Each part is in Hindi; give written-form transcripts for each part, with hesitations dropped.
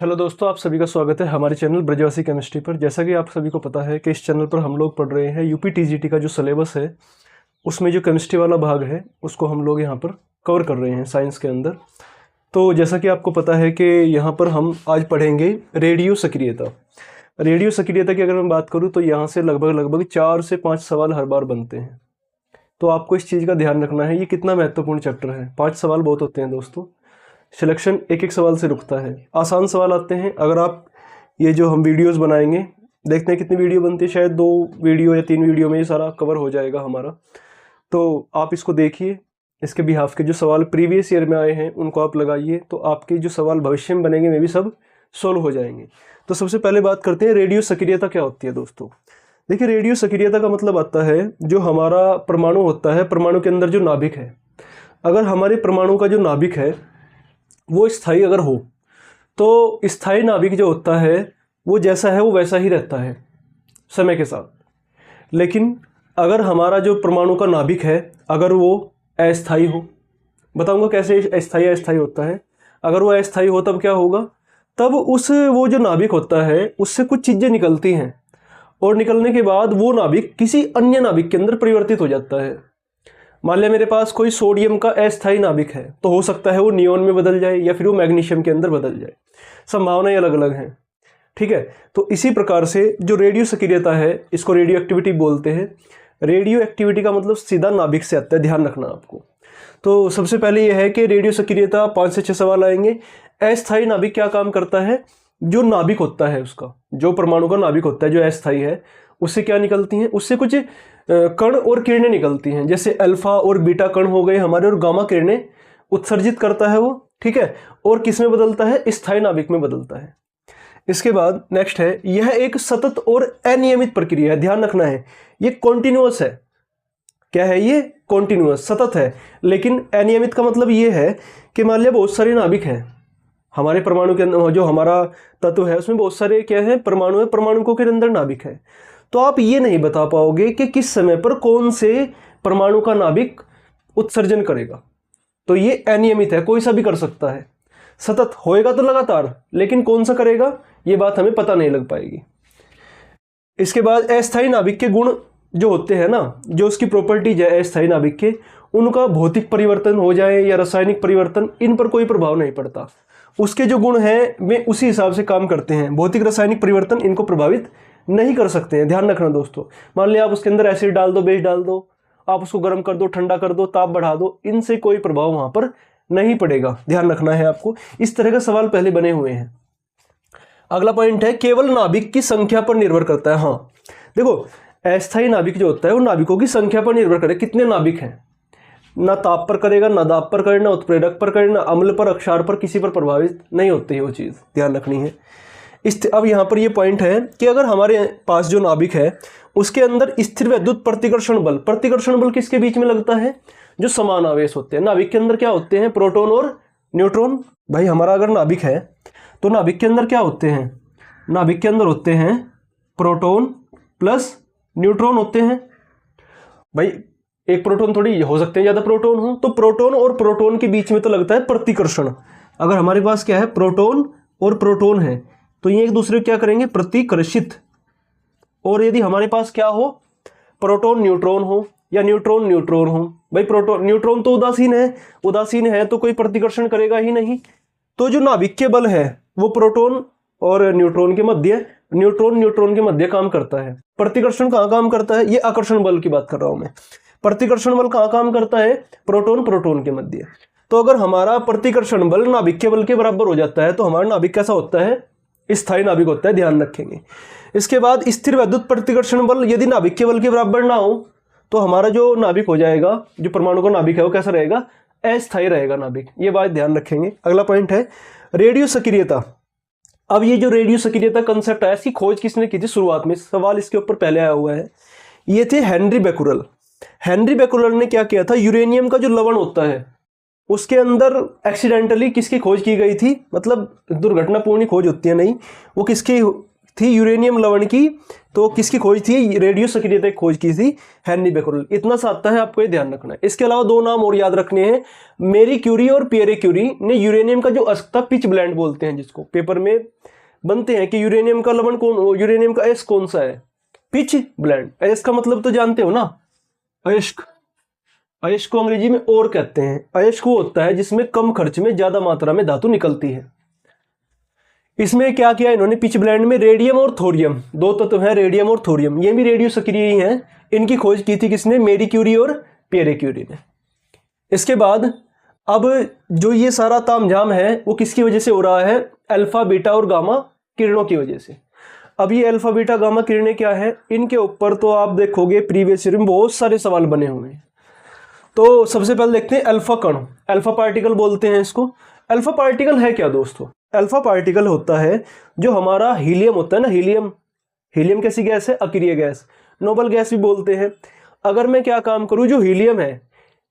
हेलो दोस्तों, आप सभी का स्वागत है हमारे चैनल ब्रजवासी केमिस्ट्री पर। जैसा कि आप सभी को पता है कि इस चैनल पर हम लोग पढ़ रहे हैं यूपी टीजीटी का जो सिलेबस है, उसमें जो केमिस्ट्री वाला भाग है उसको हम लोग यहाँ पर कवर कर रहे हैं साइंस के अंदर। तो जैसा कि आपको पता है कि यहाँ पर हम आज पढ़ेंगे रेडियो सक्रियता। रेडियो सक्रियता की अगर मैं बात करूँ तो यहाँ से लगभग 4 से 5 सवाल हर बार बनते हैं। तो आपको इस चीज़ का ध्यान रखना है, ये कितना महत्वपूर्ण चैप्टर है। 5 सवाल बहुत होते हैं दोस्तों, सिलेक्शन एक एक सवाल से रुकता है। आसान सवाल आते हैं। अगर आप ये जो हम वीडियोस बनाएंगे, देखते हैं कितनी वीडियो बनती है, शायद 2 वीडियो या 3 वीडियो में ये सारा कवर हो जाएगा हमारा। तो आप इसको देखिए, इसके बिहाफ के जो सवाल प्रीवियस ईयर में आए हैं उनको आप लगाइए, तो आपके जो सवाल भविष्य में बनेंगे वे भी सब सोल्व हो जाएंगे। तो सबसे पहले बात करते हैं रेडियो सक्रियता क्या होती है दोस्तों। देखिए, रेडियो सक्रियता का मतलब आता है जो हमारा परमाणु होता है, परमाणु के अंदर जो नाभिक है, अगर हमारे परमाणु का जो नाभिक है वो स्थायी अगर हो तो स्थायी नाभिक जो होता है वो जैसा है वो वैसा ही रहता है समय के साथ। लेकिन अगर हमारा जो परमाणु का नाभिक है अगर वो अस्थायी हो, बताऊंगा कैसे अस्थायी होता है। अगर वो अस्थायी हो तब क्या होगा, तब वो जो नाभिक होता है उससे कुछ चीज़ें निकलती हैं और निकलने के बाद वो नाभिक किसी अन्य नाभिक के अंदर परिवर्तित हो जाता है। मान लिया मेरे पास कोई सोडियम का अस्थायी नाभिक है, तो हो सकता है वो नियोन में बदल जाए या फिर वो मैग्नीशियम के अंदर बदल जाए। संभावनाएं अलग अलग हैं, ठीक है। तो इसी प्रकार से जो रेडियो सक्रियता है इसको रेडियो एक्टिविटी बोलते हैं। रेडियो एक्टिविटी का मतलब सीधा नाभिक से आता है, ध्यान रखना आपको। तो सबसे पहले यह है कि रेडियो सक्रियता 5 से 6 सवाल आएंगे। अस्थायी नाभिक क्या काम करता है, जो नाभिक होता है उसका, जो परमाणु का नाभिक होता है जो अस्थायी है, उससे क्या निकलती हैं, उससे कुछ कण और किरणें निकलती हैं। जैसे अल्फा और बीटा कण हो गए हमारे, और गामा किरणें उत्सर्जित करता है वो, ठीक है। और किस में बदलता है, स्थायी नाभिक में बदलता है। इसके बाद नेक्स्ट है, यह एक सतत और अनियमित प्रक्रिया है। ध्यान रखना है, ये कॉन्टिन्यूअस है। क्या है ये, कॉन्टिन्यूअस, सतत है। लेकिन अनियमित का मतलब ये है कि मान लिया बहुत सारे नाभिक हैं हमारे परमाणु के अंदर, जो हमारा तत्व है उसमें बहुत सारे क्या है, परमाणु है, परमाणुओं के अंदर नाभिक है। तो आप ये नहीं बता पाओगे कि किस समय पर कौन से परमाणु का नाभिक उत्सर्जन करेगा। तो ये अनियमित है, कोई सा भी कर सकता है। सतत होएगा तो लगातार, लेकिन कौन सा करेगा ये बात हमें पता नहीं लग पाएगी। इसके बाद अस्थायी नाभिक के गुण जो होते हैं ना, जो उसकी प्रॉपर्टीज है अस्थायी नाभिक के, उनका भौतिक परिवर्तन हो जाए या रासायनिक परिवर्तन, इन पर कोई प्रभाव नहीं पड़ता। उसके जो गुण हैं वे उसी हिसाब से काम करते हैं। भौतिक रासायनिक परिवर्तन इनको प्रभावित नहीं कर सकते हैं, ध्यान रखना दोस्तों। मान लिया आप उसके अंदर एसिड डाल दो, बेस डाल दो, आप उसको गर्म कर दो, ठंडा कर दो, ताप बढ़ा दो, इनसे कोई प्रभाव वहां पर नहीं पड़ेगा। ध्यान रखना है आपको। इस तरह का सवाल पहले बने हुए हैं। अगला पॉइंट है, केवल नाभिक की संख्या पर निर्भर करता है। हाँ देखो, अस्थायी नाभिक जो होता है वो नाभिकों की संख्या पर निर्भर करे, कितने नाभिक हैं। ना ताप पर करेगा, ना दाब पर करे, ना उत्प्रेरक पर करे, ना अम्ल पर, अक्षार पर, किसी पर प्रभावित नहीं होती है वो चीज़, ध्यान रखनी है। अब यहाँ पर ये पॉइंट है कि अगर हमारे पास जो नाभिक है उसके अंदर स्थिर वैद्युत प्रतिकर्षण बल किसके बीच में लगता है, जो समान आवेश होते हैं। नाभिक के अंदर क्या होते हैं, प्रोटॉन और न्यूट्रॉन। भाई हमारा अगर नाभिक है तो नाभिक के अंदर क्या होते हैं, नाभिक के अंदर होते हैं प्रोटॉन प्लस न्यूट्रॉन होते हैं। भाई एक प्रोटॉन थोड़ी हो सकते हैं ज़्यादा प्रोटॉन हो, तो प्रोटॉन और प्रोटॉन के बीच में तो लगता है प्रतिकर्षण। अगर हमारे पास क्या है, प्रोटॉन और प्रोटॉन है, तो ये एक दूसरे को क्या करेंगे, प्रतिकर्षित। और यदि हमारे पास क्या हो, प्रोटॉन न्यूट्रॉन हो या न्यूट्रॉन न्यूट्रॉन हो, भाई प्रोटॉन न्यूट्रॉन तो उदासीन है तो कोई प्रतिकर्षण करेगा ही नहीं। तो जो नाभिक के बल है वो प्रोटॉन और न्यूट्रॉन के मध्य, न्यूट्रॉन के मध्य काम करता है। प्रतिकर्षण कहाँ काम करता है, ये आकर्षण बल की बात कर रहा हूं मैं। प्रतिकर्षण बल कहाँ काम करता है, प्रोटॉन के मध्य। तो अगर हमारा प्रतिकर्षण बल नाभिक के बल के बराबर हो जाता है तो हमारा नाभिक कैसा होता है, स्थायी नाभिक होता है, ध्यान रखेंगे। इसके बाद स्थिर वैद्युत प्रतिकर्षण बल यदि नाभिक के बल के बराबर ना हो तो हमारा जो नाभिक हो जाएगा, जो परमाणु का नाभिक है वो कैसा रहेगा, अस्थायी रहेगा नाभिक। ये बात ध्यान रखेंगे। अगला पॉइंट है रेडियो सक्रियता। अब ये जो रेडियो सक्रियता कंसेप्ट है, इसकी खोज किसने की थी, शुरुआत में सवाल इसके ऊपर पहले आया हुआ है, ये थे हेनरी बेकुरल। हेनरी बेकुरल ने क्या किया था, यूरेनियम का जो लवण होता है उसके अंदर एक्सीडेंटली किसकी खोज की गई थी, मतलब दुर्घटनापूर्ण खोज होती है नहीं, वो किसकी थी यूरेनियम लवण की, तो किसकी खोज थी? रेडियो सक्रियता की खोज की थी हेनरी बेकरल। इतना सा आता है, आपको ये ध्यान रखना है। इसके अलावा दो नाम और याद रखने हैं, मेरी क्यूरी और पियरे क्यूरी ने यूरेनियम का जो अस्त था, पिच ब्लेंड बोलते हैं जिसको, पेपर में बनते हैं कि यूरेनियम का लवण कौन, यूरेनियम का अयस्क कौन सा है? Pitch blend. अयस्क का मतलब तो जानते हो ना, अयस्क, अयस्क को अंग्रेजी में और कहते हैं। अयस्क वो होता है जिसमें कम खर्च में ज्यादा मात्रा में धातु निकलती है। इसमें क्या किया इन्होंने, पिच ब्लेंड में रेडियम और थोरियम, दो तत्व हैं रेडियम और थोरियम, ये भी रेडियो सक्रिय ही हैं। इनकी खोज की थी किसने? मेरी क्यूरी और पियरे क्यूरी ने। इसके बाद अब जो ये सारा तामझाम है वो किसकी वजह से हो रहा है? अल्फा बीटा और गामा किरणों की वजह से। अब ये अल्फा बीटा गामा किरणें क्या है, इनके ऊपर तो आप देखोगे प्रीवियस ईयर में बहुत सारे सवाल बने हुए हैं। तो सबसे पहले देखते हैं अल्फा कण, अल्फा पार्टिकल बोलते हैं इसको। अल्फा पार्टिकल है क्या दोस्तों? अल्फा पार्टिकल होता है जो हमारा हीलियम होता है ना, हीलियम, हीलियम कैसी गैस है? अक्रिय गैस, नोबल गैस भी बोलते हैं। अगर मैं क्या काम करूं, जो हीलियम है,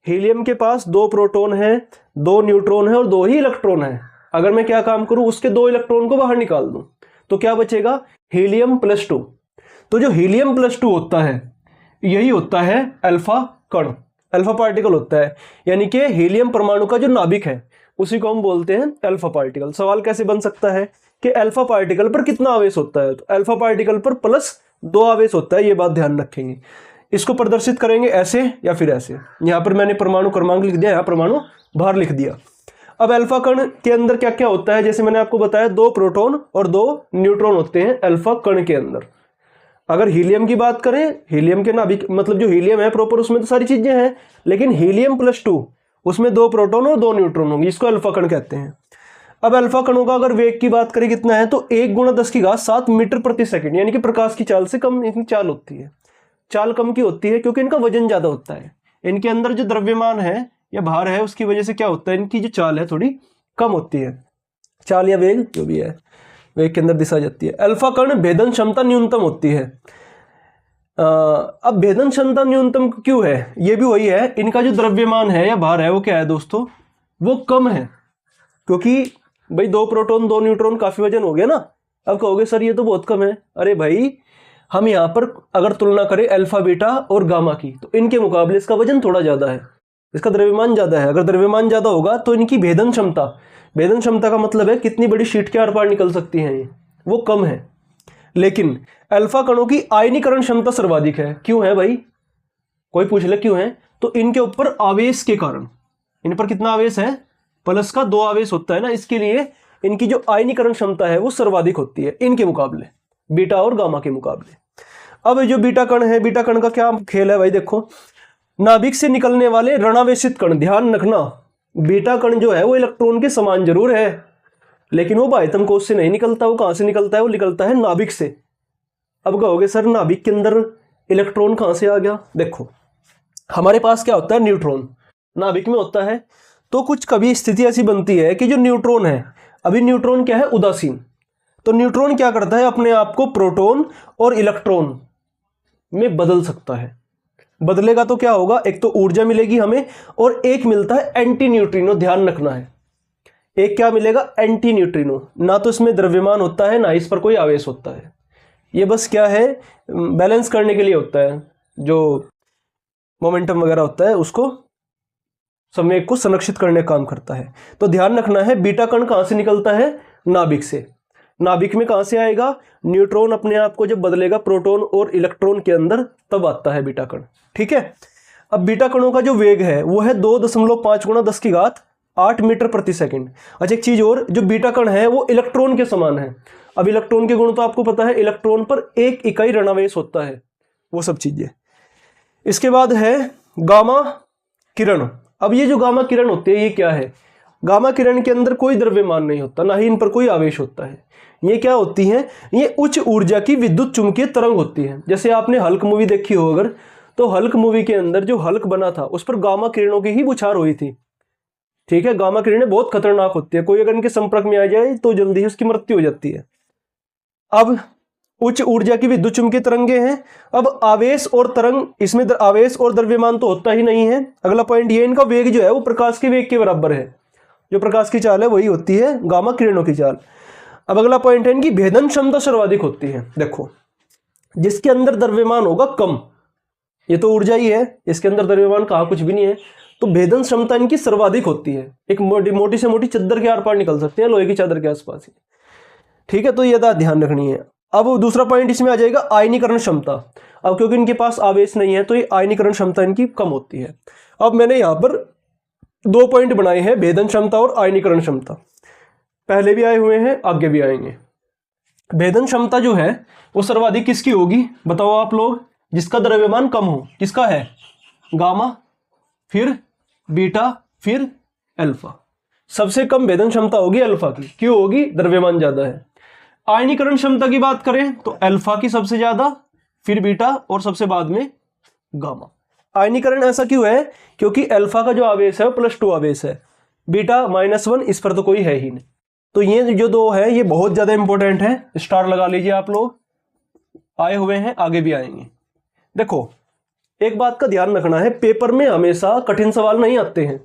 हीलियम के पास 2 प्रोटॉन है, 2 न्यूट्रॉन है और 2 ही इलेक्ट्रॉन है। अगर मैं क्या काम करूं, उसके 2 इलेक्ट्रॉन को बाहर निकाल दूं तो क्या बचेगा? हीलियम +2। तो जो हीलियम +2 होता है यही होता है अल्फा कण, अल्फा पार्टिकल होता है। यानी कि हीलियम परमाणु का जो नाभिक है उसी को हम बोलते हैं अल्फा पार्टिकल। सवाल कैसे बन सकता है कि अल्फा पार्टिकल पर कितना आवेश होता है? तो अल्फा पार्टिकल पर +2 आवेश होता है, ये बात ध्यान रखेंगे। इसको प्रदर्शित करेंगे ऐसे या फिर ऐसे। यहां पर मैंने परमाणु क्रमांक लिख दिया, यहां परमाणु भार लिख दिया। अब अल्फा कण के अंदर क्या क्या होता है, जैसे मैंने आपको बताया 2 प्रोटॉन और 2 न्यूट्रॉन होते हैं अल्फा कण के अंदर। अगर हीलियम की बात करें, हीलियम के नाभिक मतलब जो हीलियम है प्रॉपर, उसमें तो सारी चीजें हैं, लेकिन हीलियम +2 उसमें 2 प्रोटॉन और 2 न्यूट्रॉन होंगे, इसको अल्फा कण कहते हैं। अब अल्फा कणों का अगर वेग की बात करें कितना है, तो 1 × 10⁷ मीटर प्रति सेकंड, यानी कि प्रकाश की चाल से कम इनकी चाल होती है। चाल कम की होती है क्योंकि इनका वजन ज्यादा होता है। इनके अंदर जो द्रव्यमान है या भार है उसकी वजह से क्या होता है, इनकी जो चाल है थोड़ी कम होती है। चाल या वेग जो भी है, वेग के अंदर दिशा जाती है। अल्फा कण भेदन क्षमता न्यूनतम होती है। अब भेदन क्षमता न्यूनतम क्यों है? ये भी वही है, इनका जो द्रव्यमान है या भार है वो क्या है दोस्तों, वो कम है। क्योंकि भाई 2 प्रोटॉन 2 न्यूट्रॉन काफी वजन हो गया ना। अब कहोगे सर ये तो बहुत कम है। अरे भाई, हम यहाँ पर अगर तुलना करें अल्फा बीटा और गामा की, तो इनके मुकाबले इसका वजन थोड़ा ज्यादा है, इसका द्रव्यमान ज्यादा है। अगर द्रव्यमान ज्यादा होगा तो इनकी भेदन क्षमता, भेदन क्षमता का मतलब है कितनी बड़ी शीट के आर पार निकल सकती हैं ये, वो कम है। लेकिन अल्फा कणों की आयनीकरण क्षमता सर्वाधिक है। क्यों है भाई? कोई पूछ ले क्यों है, तो इनके ऊपर आवेश के कारण। इन पर कितना आवेश है? प्लस का 2 आवेश होता है ना, इसके लिए इनकी जो आयनीकरण क्षमता है वो सर्वाधिक होती है इनके मुकाबले, बीटा और गामा के मुकाबले। अब जो बीटा कण है, बीटा कण का क्या खेल है भाई? देखो, नाभिक से निकलने वाले ऋणावेशित कण, ध्यान रखना, बीटा कण जो है वो इलेक्ट्रॉन के समान जरूर है, लेकिन वो बाह्यतम कोश से नहीं निकलता। वो कहां से निकलता है? वो निकलता है नाभिक से। अब कहोगे सर नाभिक के अंदर इलेक्ट्रॉन कहां से आ गया? देखो, हमारे पास क्या होता है? न्यूट्रॉन नाभिक में होता है। तो कुछ कभी स्थिति ऐसी बनती है कि जो न्यूट्रॉन है, अभी न्यूट्रॉन क्या है? उदासीन। तो न्यूट्रॉन क्या करता है? अपने आप को प्रोटॉन और इलेक्ट्रॉन में बदल सकता है। बदलेगा तो क्या होगा? एक तो ऊर्जा मिलेगी हमें, और एक मिलता है एंटी न्यूट्रिनो। ध्यान रखना है, एक क्या मिलेगा? Anti neutrino. ना तो इसमें द्रव्यमान होता है, ना इस पर कोई आवेश होता है। ये बस क्या है, बैलेंस करने के लिए होता है, जो मोमेंटम वगैरह होता है उसको, संवेग को संरक्षित करने का काम करता है। तो ध्यान रखना है, बीटा कण कहां से निकलता है? नाभिक से। नाभिक में कहां से आएगा? न्यूट्रॉन अपने आप को जब बदलेगा प्रोटॉन और इलेक्ट्रॉन के अंदर, तब आता है बीटा कण। ठीक है। अब बीटा कणों का जो वेग है वो है 2.5 × 10⁸ मीटर प्रति सेकंड। अच्छा, एक चीज और, जो बीटा कण है वो इलेक्ट्रॉन के समान है। अब इलेक्ट्रॉन के गुण तो आपको पता है, इलेक्ट्रॉन पर 1 इकाई ऋणावेश होता है, वो सब चीजें। इसके बाद है गामा किरण। अब ये जो गामा किरण होती है ये क्या है? गामा किरण के अंदर कोई द्रव्यमान नहीं होता, ना ही इन पर कोई आवेश होता है। ये क्या होती हैं? ये उच्च ऊर्जा की विद्युत चुंबकीय तरंग होती है। जैसे आपने हल्क मूवी देखी हो अगर, तो हल्क मूवी के अंदर जो हल्क बना था उस पर गामा किरणों की ही बुछार हुई थी। ठीक है, गामा किरणें बहुत खतरनाक होती है, कोई अगर इनके संपर्क में आ जाए तो जल्दी ही उसकी मृत्यु हो जाती है। अब उच्च ऊर्जा की विद्युत चुंबकीय तरंगे हैं। अब आवेश और तरंग, इसमें आवेश और द्रव्यमान तो होता ही नहीं है। अगला पॉइंट ये, इनका वेग जो है वो प्रकाश के वेग के बराबर है। जो प्रकाश की चाल है वही होती है गामा किरणों की चाल। अब अगला पॉइंट है इनकी भेदन क्षमता सर्वाधिक होती है। देखो, जिसके अंदर द्रव्यमान होगा कम, ये तो ऊर्जा ही है, इसके अंदर द्रव्यमान कहाँ कुछ भी नहीं है, तो भेदन क्षमता इनकी सर्वाधिक होती है। एक मोटी से मोटी चद्दर के आर पार निकल सकते हैं, लोहे की चादर के आसपास ही। ठीक है, तो ये बात ध्यान रखनी है। अब दूसरा पॉइंट इसमें आ जाएगा आयनीकरण क्षमता। अब क्योंकि इनके पास आवेश नहीं है तो ये आयनीकरण क्षमता इनकी कम होती है। अब मैंने यहाँ पर 2 पॉइंट बनाए हैं, भेदन क्षमता और आयनीकरण क्षमता। पहले भी आए हुए हैं, आगे भी आएंगे। भेदन क्षमता जो है वो सर्वाधिक किसकी होगी, बताओ आप लोग। जिसका द्रव्यमान कम हो, किसका है, गामा, फिर बीटा, फिर अल्फा। सबसे कम भेदन क्षमता होगी अल्फा की। क्यों होगी, द्रव्यमान ज्यादा है। आयनीकरण क्षमता की बात करें तो अल्फा की सबसे ज्यादा, फिर बीटा और सबसे बाद में गामा। आयनीकरण ऐसा क्यों है, क्योंकि अल्फा का जो आवेश है वो +2 आवेश है, बीटा -1, इस पर तो कोई है ही नहीं। तो ये जो 2 है ये बहुत ज्यादा इंपॉर्टेंट है, स्टार लगा लीजिए आप लोग। आए हुए हैं, आगे भी आएंगे। देखो, एक बात का ध्यान रखना है, पेपर में हमेशा कठिन सवाल नहीं आते हैं।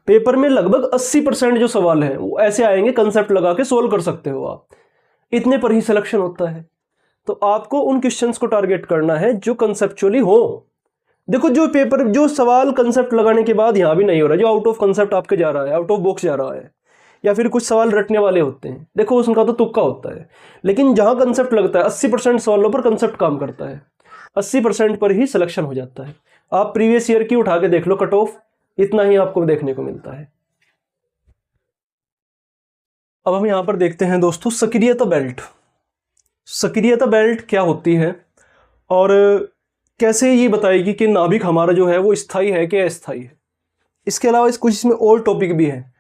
पेपर में लगभग 80% जो सवाल हैं वो ऐसे आएंगे, कंसेप्ट लगा के सोल्व कर सकते हो आप, इतने पर ही सिलेक्शन होता है। तो आपको उन क्वेश्चंस को टारगेट करना है जो कंसेप्चुअली हो। देखो, जो सवाल कंसेप्ट लगाने के बाद यहाँ भी नहीं हो रहा, जो आउट ऑफ कंसेप्ट आपके जा रहा है, आउट ऑफ बॉक्स जा रहा है, या फिर कुछ सवाल रटने वाले होते हैं, देखो उसका तो तुक्का होता है। लेकिन जहाँ कंसेप्ट लगता है 80% सवालों पर कंसेप्ट काम करता है, 80% पर ही सिलेक्शन हो जाता है। आप प्रीवियस ईयर की उठा के देख लो कट ऑफ, इतना ही आपको देखने को मिलता है। अब हम यहाँ पर देखते हैं दोस्तों सक्रियता बेल्ट। सक्रियता बेल्ट क्या होती है और कैसे ये बताएगी कि नाभिक हमारा जो है वो स्थायी है कि अस्थायी है। इसके अलावा कुछ इसमें और टॉपिक भी हैं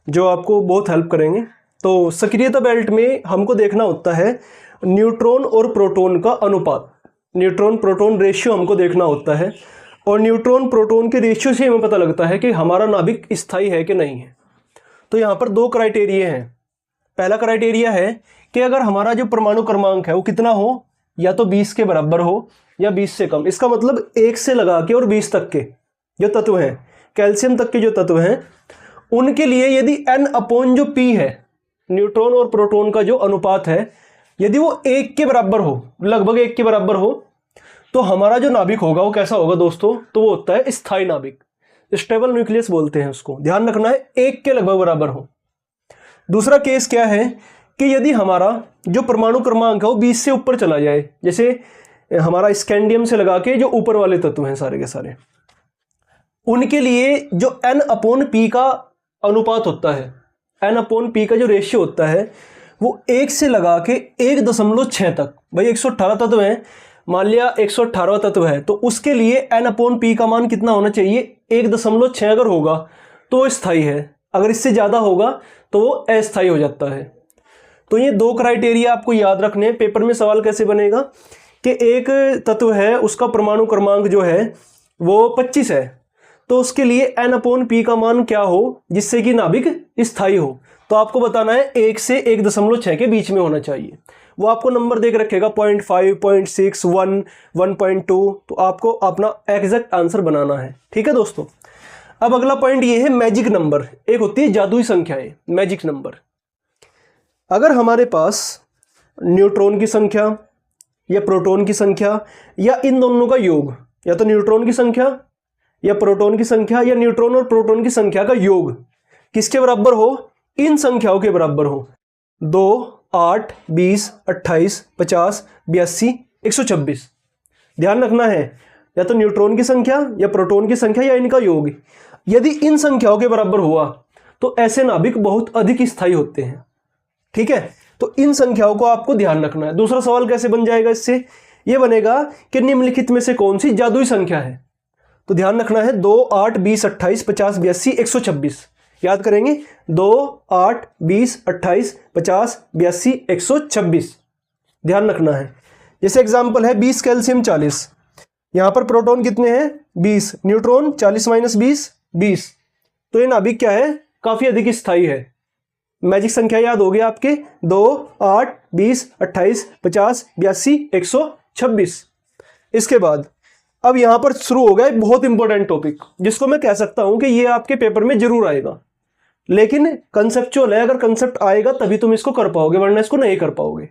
जो आपको बहुत हेल्प करेंगे। तो सक्रियता बेल्ट में हमको देखना होता है न्यूट्रॉन और प्रोटॉन का अनुपात, न्यूट्रॉन प्रोटॉन रेशियो हमको देखना होता है, और न्यूट्रॉन प्रोटॉन के रेशियो से हमें पता लगता है कि हमारा नाभिक स्थायी है कि नहीं है। तो यहाँ पर 2 क्राइटेरिया हैं। पहला क्राइटेरिया है कि अगर हमारा जो परमाणु क्रमांक है वो कितना हो, या तो 20 के बराबर हो या 20 से कम। इसका मतलब 1 से लगा के और 20 तक के जो तत्व हैं, कैल्शियम तक के जो तत्व हैं, उनके लिए यदि N/P है, न्यूट्रॉन और प्रोटॉन का जो अनुपात है, यदि वो 1 के बराबर हो, लगभग 1 के बराबर हो, तो हमारा जो नाभिक होगा वो कैसा होगा दोस्तों, तो वो होता है स्थायी नाभिक, स्टेबल न्यूक्लियस बोलते हैं उसको। ध्यान रखना है 1 के लगभग बराबर हो। दूसरा केस क्या है कि यदि हमारा जो परमाणु क्रमांक है वो 20 से ऊपर चला जाए, जैसे हमारा स्कैंडियम से लगा के जो ऊपर वाले तत्व हैं सारे के सारे, उनके लिए जो N/P का अनुपात होता है, N/P का जो रेशियो होता है वो 1 से लगा के 1.6 तक। भाई 118 तत्व हैं, मान लिया 118 तत्व है, तो उसके लिए N/P का मान कितना होना चाहिए, 1.6 अगर होगा तो वो स्थायी है, अगर इससे ज़्यादा होगा तो वो अस्थायी हो जाता है। तो ये 2 क्राइटेरिया आपको याद रखने हैं। पेपर में सवाल कैसे बनेगा कि एक तत्व है उसका परमाणु क्रमांक जो है वो 25 है, तो उसके लिए N/P का मान क्या हो जिससे कि नाभिक स्थायी हो, तो आपको बताना है 1 से 1.6 के बीच में होना चाहिए। वो आपको नंबर देख रखेगा 0.5, 0.6, 1, 1.2, तो आपको अपना एग्जैक्ट आंसर बनाना है। ठीक है दोस्तों। अब अगला पॉइंट ये है मैजिक नंबर। एक होती है जादुई संख्याएं, मैजिक नंबर। अगर हमारे पास न्यूट्रॉन की संख्या या प्रोटॉन की संख्या या इन दोनों का योग, या तो न्यूट्रॉन की संख्या या प्रोटॉन की संख्या या न्यूट्रॉन और प्रोटॉन की संख्या का योग किसके बराबर हो, इन संख्याओं के बराबर हो, 2, 8, 20, 28, 50, 82, 126। ध्यान रखना है, या तो न्यूट्रॉन की संख्या या प्रोटॉन की संख्या या इनका योग, यदि इन संख्याओं के बराबर हुआ तो ऐसे नाभिक बहुत अधिक स्थायी होते हैं। ठीक है, तो इन संख्याओं को आपको ध्यान रखना है। दूसरा सवाल कैसे बन जाएगा इससे, यह बनेगा कि निम्नलिखित में से कौन सी जादुई संख्या है। तो ध्यान रखना है 2, 8, 20, 28, 50, 82, 126। याद करेंगे 2, 8, 20, 28, 50, 82, 126। ध्यान रखना है। जैसे एग्जाम्पल है 20 कैल्शियम 40, यहां पर प्रोटॉन कितने हैं 20, न्यूट्रॉन 40 - 20, 20। तो ये नाभिक क्या है, काफी अधिक स्थायी है। मैजिक संख्या याद हो गया आपके, 2, 8, 20, 28, 50, 82, 126। इसके बाद अब यहां पर शुरू हो गया एक बहुत इंपॉर्टेंट टॉपिक जिसको मैं कह सकता हूं कि ये आपके पेपर में जरूर आएगा। लेकिन कंसेप्चुअल है, अगर कंसेप्ट आएगा तभी तुम इसको कर पाओगे, वरना इसको नहीं कर पाओगे।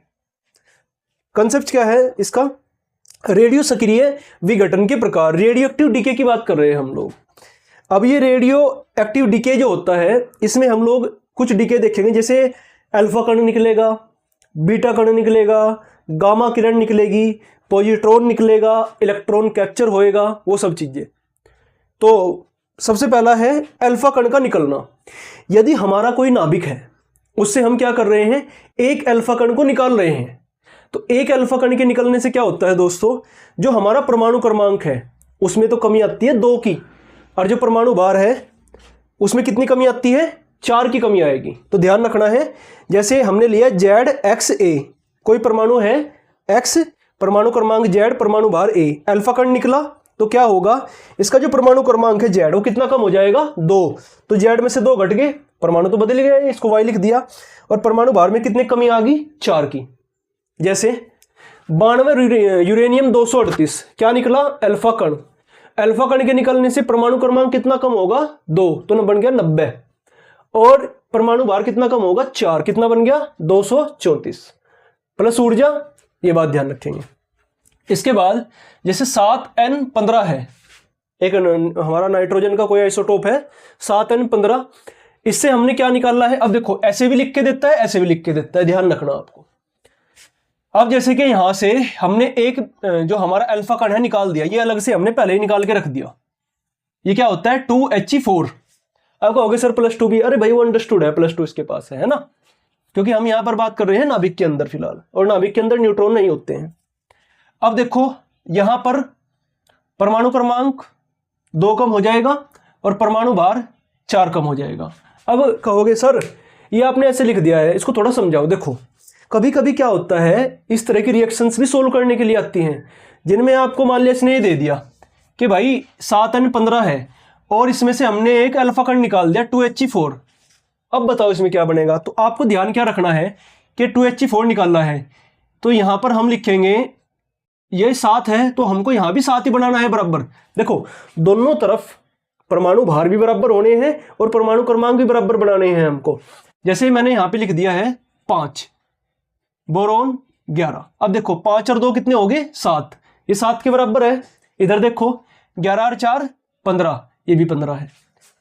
कंसेप्ट क्या है इसका? रेडियो सक्रिय विघटन के प्रकार, रेडियो एक्टिव डीके की बात कर रहे हैं हम लोग। अब ये रेडियो एक्टिव डीके जो होता है, इसमें हम लोग कुछ डीके देखेंगे, जैसे अल्फा कण निकलेगा, बीटा कण निकलेगा, गामा किरण निकलेगी, पॉजिट्रॉन निकलेगा, इलेक्ट्रॉन कैप्चर होएगा, वो सब चीज़ें। तो सबसे पहला है अल्फा कण का निकलना। यदि हमारा कोई नाभिक है, उससे हम क्या कर रहे हैं, एक अल्फा कण को निकाल रहे हैं, तो एक अल्फा कण के निकलने से क्या होता है दोस्तों, जो हमारा परमाणु क्रमांक है उसमें तो कमी आती है 2 की, और जो परमाणु भार है उसमें कितनी कमी आती है, 4 की कमी आएगी। तो ध्यान रखना है, जैसे हमने लिया ZXA, कोई परमाणु है X, परमाणु क्रमांक Z, परमाणु भार A, अल्फा कण निकला तो क्या होगा, इसका जो परमाणु क्रमांक है Z वो कितना कम हो जाएगा, 2। तो Z में से 2 घट गए, परमाणु तो बदल गया, इसको Y लिख दिया, और परमाणु भार में कितनी कमी आ गई, 4 की। जैसे 92 यूरेनियम 238 क्या निकला, अल्फा कण। अल्फा कण के निकलने से परमाणु क्रमांक कितना कम होगा, 2, तो न बन गया 90, और परमाणु भार कितना कम होगा, 4, कितना बन गया 234 प्लस ऊर्जा, ये बात ध्यान रखेंगे। इसके बाद जैसे 7N15 है, एक हमारा नाइट्रोजन का कोई आइसोटोप है 7N15, इससे हमने क्या निकाला है, अब देखो ऐसे भी लिख के देता है, ऐसे भी लिख के देता है, ध्यान रखना आपको। अब जैसे कि यहां से हमने एक जो हमारा अल्फा कण है निकाल दिया, ये अलग से हमने पहले ही निकाल के रख दिया, ये क्या होता है 2He4। अब कहोगे सर +2 भी, अरे भाई वो अंडरस्टूड है, +2 इसके पास है ना, क्योंकि हम यहां पर बात कर रहे हैं नाभिक के अंदर फिलहाल, और नाभिक के अंदर न्यूट्रॉन नहीं होते हैं। अब देखो यहां पर परमाणु क्रमांक 2 कम हो जाएगा और परमाणु भार 4 कम हो जाएगा। अब कहोगे सर ये आपने ऐसे लिख दिया है, इसको थोड़ा समझाओ। देखो कभी कभी क्या होता है, इस तरह की रिएक्शंस भी सोल्व करने के लिए आती हैं, जिनमें आपको मान लिया इसने ये दे दिया कि भाई 7N15 है और इसमें से हमने एक अल्फा कण निकाल दिया 2He4। अब बताओ इसमें क्या बनेगा। तो आपको ध्यान क्या रखना है कि 2He4 निकालना है, तो यहां पर हम लिखेंगे ये 7 है, तो हमको यहां भी 7 ही बनाना है बराबर। देखो दोनों तरफ परमाणु भार भी बराबर होने हैं और परमाणु क्रमांक भी बराबर बनाने हैं हमको। जैसे मैंने यहां पे लिख दिया है 5, बोरोन 11। अब देखो 5 और 2 कितने हो गए, 7, ये 7 के बराबर है। इधर देखो 11 और 4 15, ये भी 15 है।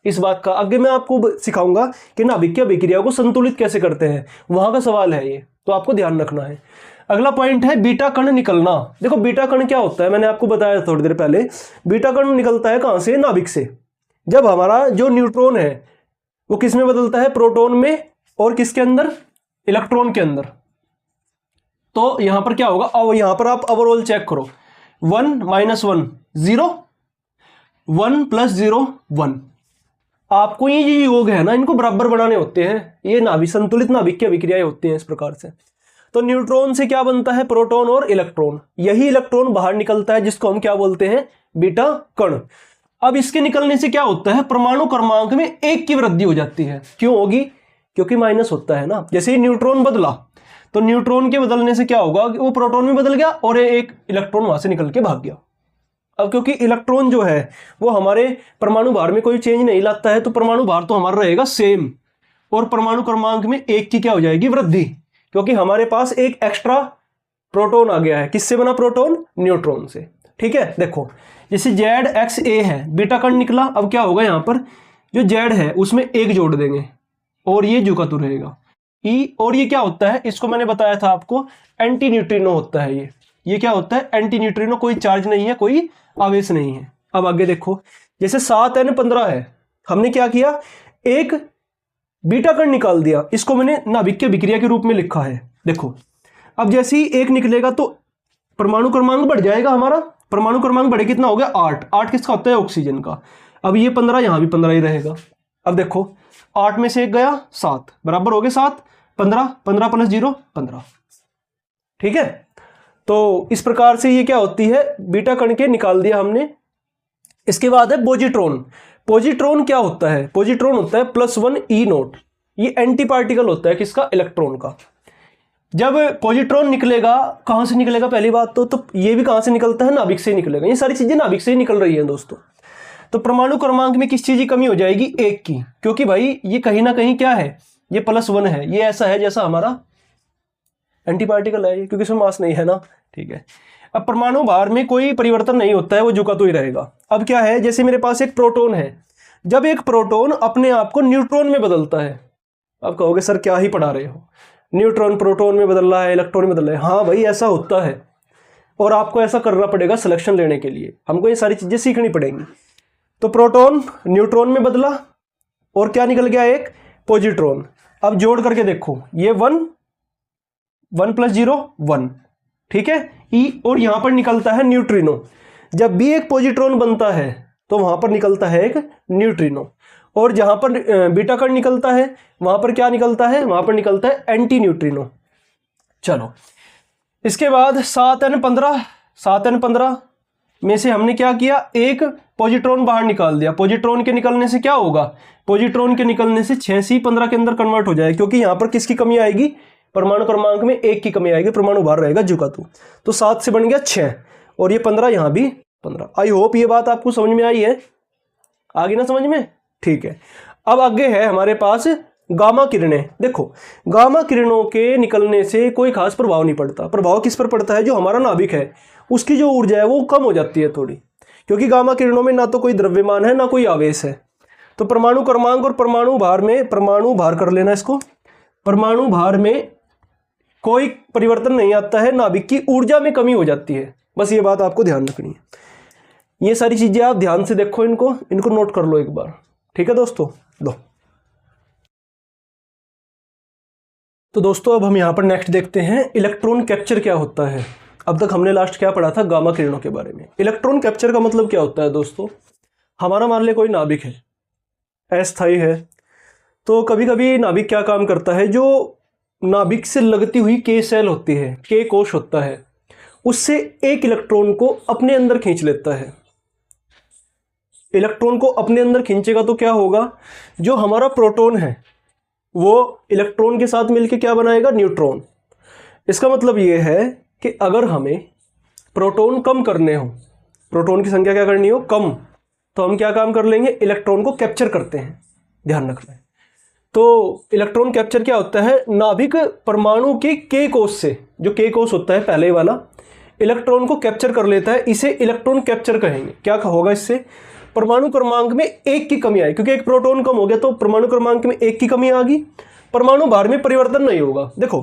इस बात का आगे मैं आपको सिखाऊंगा कि नाभिक की अभिक्रिया को संतुलित कैसे करते हैं, वहां का सवाल है ये, तो आपको ध्यान रखना है। अगला पॉइंट है बीटा कण निकलना। देखो बीटा कण क्या होता है, मैंने आपको बताया थोड़ी देर पहले। बीटा कण निकलता है कहां से, नाभिक से। जब हमारा जो न्यूट्रॉन है वो किस में बदलता है, प्रोटॉन में, और किसके अंदर, इलेक्ट्रॉन के अंदर। तो यहां पर क्या होगा, अब यहां पर आप ओवरऑल चेक करो, 1 - 1 0, 1 + 0 1। आपको ये योग है ना, इनको बराबर बनाने होते हैं, ये नाभिक संतुलित नाभिक की अभिक्रियाएं होती हैं इस प्रकार से। तो न्यूट्रॉन से क्या बनता है, प्रोटॉन और इलेक्ट्रॉन। यही इलेक्ट्रॉन बाहर निकलता है जिसको हम क्या बोलते हैं, बीटा कण। अब इसके निकलने से क्या होता है, परमाणु क्रमांक में 1 की वृद्धि हो जाती है। क्यों होगी, क्योंकि माइनस होता है ना। जैसे ही न्यूट्रॉन बदला तो न्यूट्रॉन के बदलने से क्या होगा, वो प्रोटॉन में बदल गया और एक इलेक्ट्रॉन वहां से निकल के भाग गया। अब क्योंकि इलेक्ट्रॉन जो है वो हमारे परमाणु भार में कोई चेंज नहीं लाता है, तो परमाणु भार तो हमारा रहेगा सेम, और परमाणु क्रमांक में 1 की क्या हो जाएगी, वृद्धि, क्योंकि हमारे पास एक एक्स्ट्रा प्रोटॉन आ गया है। किससे बना प्रोटॉन, न्यूट्रॉन से। ठीक है, देखो जैसे ZXA है, बीटा कण निकला। अब क्या होगा, यहां पर जो Z है उसमें 1 जोड़ देंगे और ये जू का तू रहेगा E। और ये क्या होता है, इसको मैंने बताया था आपको, एंटी न्यूट्रिनो होता है ये क्या होता है, एंटी न्यूट्रिनो, कोई चार्ज नहीं है, कोई आवेश नहीं है। अब आगे देखो, जैसे 7N15 है, हमने क्या किया, एक बीटा कण निकाल दिया, इसको मैंने नाभिक की अभिक्रिया के रूप में लिखा है। देखो अब जैसे ही 1 निकलेगा तो परमाणु क्रमांक बढ़ जाएगा हमारा। परमाणु क्रमांक बढ़े, कितना हो गया, 8। 8 किसका होता है, ऑक्सीजन का। अब ये 15, यहां भी 15 ही रहेगा। अब देखो 8 में से 1 गया, 7, बराबर हो गए 7, 15, 15 + 0 15। ठीक है, तो इस प्रकार से ये क्या होती है, बीटा कण के निकाल दिया हमने। इसके बाद है पॉजिट्रॉन। पॉजिट्रॉन क्या होता है, पॉजिट्रॉन होता है +1 E0। ये एंटी पार्टिकल होता है किसका, इलेक्ट्रॉन का। जब पॉजिट्रॉन निकलेगा, कहां से निकलेगा, पहली बात तो ये भी कहां से निकलता है, नाभिक से ही निकलेगा। ये सारी चीजें नाभिक से ही निकल रही हैं दोस्तों। तो परमाणु क्रमांक में किस चीज की कमी हो जाएगी? एक की, क्योंकि भाई ये कहीं ना कहीं क्या है, ये +1 है, ये ऐसा है जैसा हमारा एंटी पार्टिकल है, क्योंकि इसमें मास नहीं है ना, ठीक है। अब परमाणु भार में कोई परिवर्तन नहीं होता है, वो झुका तो ही रहेगा। अब क्या है, जैसे मेरे पास एक प्रोटॉन है, जब एक प्रोटॉन अपने आप को न्यूट्रॉन में बदलता है, आप कहोगे सर क्या ही पढ़ा रहे हो, न्यूट्रॉन प्रोटॉन में बदल रहा है, इलेक्ट्रॉन में बदल रहा है। हाँ भाई ऐसा होता है, और आपको ऐसा करना पड़ेगा सिलेक्शन लेने के लिए, हमको ये सारी चीजें सीखनी पड़ेंगी। तो प्रोटॉन न्यूट्रॉन में बदला और क्या निकल गया? एक पॉजिट्रॉन। अब जोड़ करके देखो, ये 1 1 + 0 1, ठीक है, ई, और यहां पर निकलता है न्यूट्रिनो। जब भी एक पॉजिट्रॉन बनता है तो वहां पर निकलता है एक न्यूट्रिनो, और जहां पर बीटा कण निकलता है वहां पर क्या निकलता है? वहां पर निकलता है एंटी न्यूट्रिनो। चलो, इसके बाद 7n15 में से हमने क्या किया? एक पॉजिट्रॉन बाहर निकाल दिया। पॉजिट्रॉन के निकलने से क्या होगा? पॉजिट्रॉन के निकलने से 6c15 के अंदर कन्वर्ट हो जाएगा, क्योंकि यहां पर किसकी कमी आएगी? परमाणु क्रमांक में 1 की कमी आएगी, परमाणु भार रहेगा झुकातु। तो 7 से बन गया 6, और ये 15, यहां भी 15। आई होप ये बात आपको समझ में आई है, आगे ना समझ में? ठीक है। अब आगे है हमारे पास गामा किरणें। देखो, गामा किरणों के निकलने से कोई खास प्रभाव नहीं पड़ता। प्रभाव किस पर पड़ता है? जो हमारा नाभिक है उसकी जो ऊर्जा है वो कम हो जाती है थोड़ी, क्योंकि गामा किरणों में ना तो कोई द्रव्यमान है ना कोई आवेश है। तो परमाणु क्रमांक और परमाणु भार में, परमाणु भार कर लेना इसको, परमाणु भार में कोई परिवर्तन नहीं आता है, नाभिक की ऊर्जा में कमी हो जाती है। बस ये बात आपको ध्यान रखनी है। ये सारी चीजें आप ध्यान से देखो, इनको नोट कर लो एक बार, ठीक है दोस्तों। लो, तो दोस्तों अब हम यहाँ पर नेक्स्ट देखते हैं इलेक्ट्रॉन कैप्चर क्या होता है। अब तक हमने लास्ट क्या पढ़ा था? गामा किरणों के बारे में। इलेक्ट्रॉन कैप्चर का मतलब क्या होता है दोस्तों? हमारा मान लिया कोई नाभिक है, अस्थायी है, तो कभी कभी नाभिक क्या काम करता है, जो नाभिक से लगती हुई के सेल होती है, के कोश होता है, उससे एक इलेक्ट्रॉन को अपने अंदर खींच लेता है। इलेक्ट्रॉन को अपने अंदर खींचेगा तो क्या होगा? जो हमारा प्रोटॉन है वो इलेक्ट्रॉन के साथ मिलकर क्या बनाएगा? न्यूट्रॉन। इसका मतलब ये है कि अगर हमें प्रोटॉन कम करने हो, प्रोटॉन की संख्या क्या करनी हो? कम, तो हम क्या काम कर लेंगे? इलेक्ट्रॉन को कैप्चर करते हैं, ध्यान रखना है। तो इलेक्ट्रॉन कैप्चर क्या होता है? नाभिक परमाणु के के कोश से, जो के कोश होता है पहले वाला, इलेक्ट्रॉन को कैप्चर कर लेता है, इसे इलेक्ट्रॉन कैप्चर कहेंगे। क्या होगा इससे? परमाणु क्रमांक में 1 की कमी आई, क्योंकि एक प्रोटॉन कम हो गया तो परमाणु क्रमांक में 1 की कमी आ गई। परमाणु भार में परिवर्तन नहीं होगा। देखो,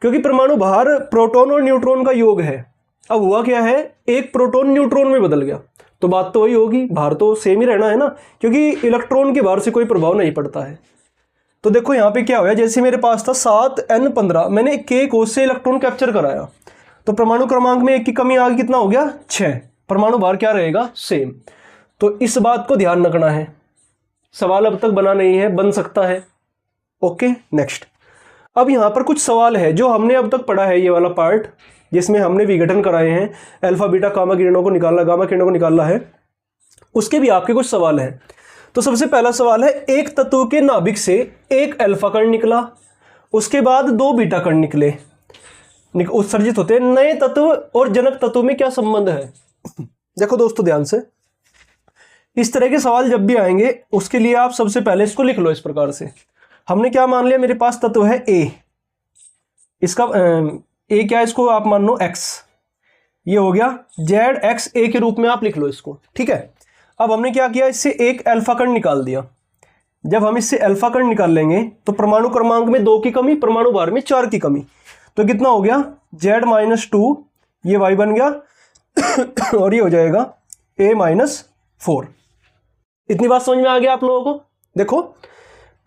क्योंकि परमाणु भार प्रोटॉन और न्यूट्रॉन का योग है। अब हुआ क्या है? एक प्रोटॉन न्यूट्रॉन में बदल गया, तो बात तो वही होगी, भार तो सेम ही रहना है ना, क्योंकि इलेक्ट्रॉन के भार से कोई प्रभाव नहीं पड़ता है। तो देखो यहाँ पे क्या हुआ, जैसे मेरे पास था 7n15, मैंने के कोश से इलेक्ट्रॉन कैप्चर कराया, तो परमाणु क्रमांक में 1 की कमी आ गई, कितना हो गया? 6। परमाणु भार क्या रहेगा? सेम। तो इस बात को ध्यान रखना है। सवाल अब तक बना नहीं है, बन सकता है। Okay, next. अब यहाँ पर कुछ सवाल है जो हमने अब तक पढ़ा है, ये वाला पार्ट जिसमें हमने विघटन कराए हैं, अल्फा बीटा गामा किरणों को निकाला, गामा किरणों को निकाला है, उसके भी आपके कुछ सवाल हैं। तो सबसे पहला सवाल है, एक तत्व के नाभिक से एक अल्फा कण निकला, उसके बाद 2 बीटा कण निकले, उत्सर्जित होते हैं। नए तत्व और जनक तत्व में क्या संबंध है? देखो दोस्तों ध्यान से, इस तरह के सवाल जब भी आएंगे उसके लिए आप सबसे पहले इसको लिख लो इस प्रकार से। हमने क्या मान लिया? मेरे पास तत्व है ए, इसका ए क्या है? इसको आप मान लो x, ये हो गया ZX ए के रूप में आप लिख लो इसको, ठीक है। अब हमने क्या किया? इससे एक अल्फा कण निकाल दिया। जब हम इससे अल्फा कण निकाल लेंगे तो परमाणु क्रमांक में 2 की कमी, परमाणु भार में 4 की कमी, तो कितना हो गया? Z-2, ये y बन गया और ये हो जाएगा A-4। इतनी बात समझ में आ गया आप लोगों को? देखो,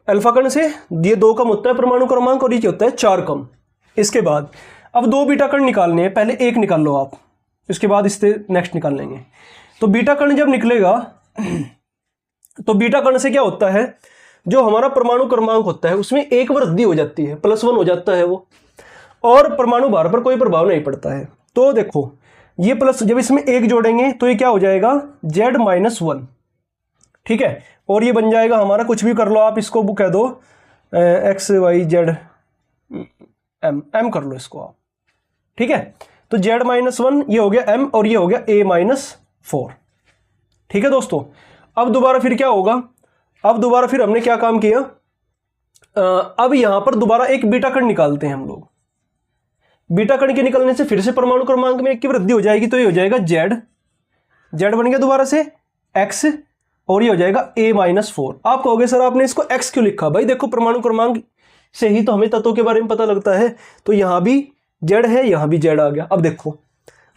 अल्फा कण से ये 2 कम होता है परमाणु क्रमांक, और ये क्या होता है? 4 कम। इसके बाद अब 2 बीटा कण निकालने हैं, पहले एक निकाल लो आप, इसके बाद इससे नेक्स्ट निकाल लेंगे। तो बीटा कण जब निकलेगा तो बीटा कण से क्या होता है? जो हमारा परमाणु क्रमांक होता है उसमें एक वृद्धि हो जाती है, +1 हो जाता है वो, और परमाणु भार पर कोई प्रभाव नहीं पड़ता है। तो देखो, ये प्लस जब इसमें एक जोड़ेंगे तो ये क्या हो जाएगा? Z-1, ठीक है। और ये बन जाएगा हमारा, कुछ भी कर लो आप, इसको कह दो XYZ M कर लो इसको आप, ठीक है। तो Z-1 ये हो गया M, और ये हो गया A-4। ठीक है दोस्तों। अब दोबारा फिर क्या होगा, अब दोबारा फिर हमने क्या काम किया, अब यहां पर दोबारा एक बीटा कण निकालते हैं हम लोग। बीटा कण के निकलने से फिर से परमाणु क्रमांक में एक की वृद्धि हो जाएगी, तो ये हो जाएगा जेड, जेड बन गया दोबारा से एक्स, और ये हो जाएगा a-4। आप कहोगे सर आपने इसको x क्यों लिखा, भाई देखो परमाणु क्रमांक से ही तो हमें तत्वों के बारे में पता लगता है, तो यहां भी z है, यहां भी z आ गया। अब देखो,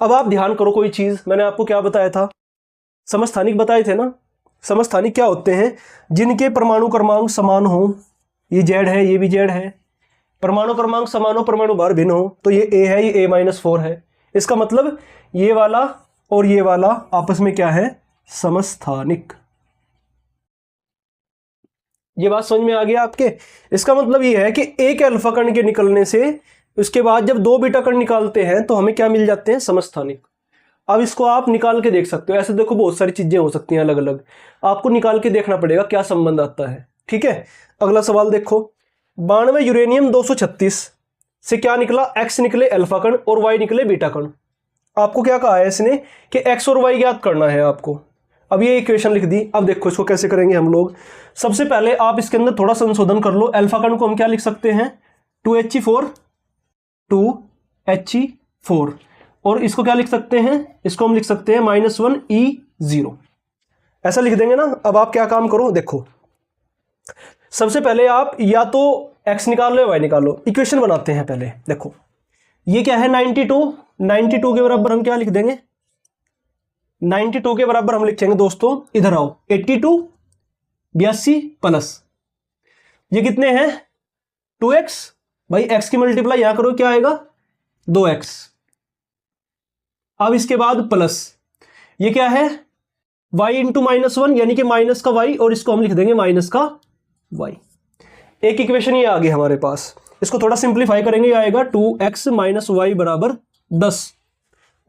अब आप ध्यान करो कोई चीज, मैंने आपको क्या बताया था, समस्थानिक बताए थे ना। समस्थानिक क्या होते हैं, जिनके परमाणु क्रमांक समान हो, ये z है, ये भी z है, परमाणु क्रमांक समान हो, परमाणु भार भिन्न हो, तो ये a है, ये a-4 है। इसका मतलब ये वाला और ये वाला आपस में क्या है, समस्थानिक। ये बात समझ में आ गया आपके। इसका मतलब ये है कि एक अल्फा कण के निकलने से उसके बाद जब दो बीटा कण निकालते हैं तो हमें क्या मिल जाते हैं, समस्थानिक। अब इसको आप निकाल के देख सकते हो, ऐसे देखो बहुत सारी चीजें हो सकती हैं अलग अलग, आपको निकाल के देखना पड़ेगा क्या संबंध आता है। ठीक है, अगला सवाल देखो, 92 यूरेनियम 236 से क्या निकला, एक्स निकले अल्फा कण और वाई निकले बीटा कण। आपको क्या कहा है इसने कि एक्स और वाई ज्ञात करना है आपको। अब ये इक्वेशन लिख दी। अब देखो इसको कैसे करेंगे हम लोग। सबसे पहले आप इसके अंदर थोड़ा संशोधन कर लो। अल्फा कण को हम क्या लिख सकते हैं, 2He4, 2He4, और इसको क्या लिख सकते हैं, इसको हम लिख सकते हैं -1E0, ऐसा लिख देंगे ना। अब आप क्या काम करो, देखो सबसे पहले आप या तो x निकाल लो या y निकाल लो। इक्वेशन बनाते हैं पहले। देखो ये क्या है, 92, 92 के बराबर हम क्या लिख देंगे, 92 के बराबर हम लिखेंगे दोस्तों, इधर आओ, 82, 82 प्लस ये कितने हैं 2x, भाई x की मल्टीप्लाई यहां करो, क्या आएगा 2x। अब इसके बाद प्लस ये क्या है, y इंटू -1 यानी कि माइनस का y, और इसको हम लिख देंगे माइनस का y। एक इक्वेशन ये आ गई हमारे पास। इसको थोड़ा सिंप्लीफाई करेंगे, आएगा 2x माइनस वाई बराबर 10।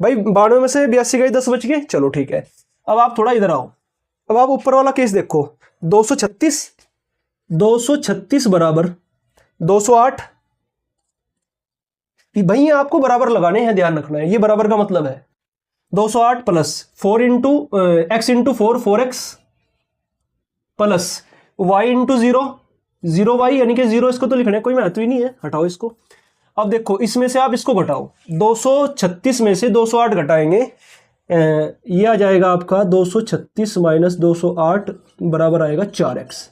भाई 92 में से 82 गए, 10 बच गए, चलो ठीक है। अब आप थोड़ा इधर आओ, अब आप ऊपर वाला केस देखो, 236 बराबर 208। भाई आपको बराबर लगाने हैं, ध्यान रखना है, ये बराबर का मतलब है 208 plus 4 into x into 4, 4x plus y into 0, 0y यानी कि 0, इसको तो लिखने कोई महत्व ही नहीं है, हटाओ इसको। अब देखो इसमें से आप इसको घटाओ, 236 में से 208 घटाएंगे, ये आ जाएगा आपका 236 माइनस 208 बराबर आएगा 4x,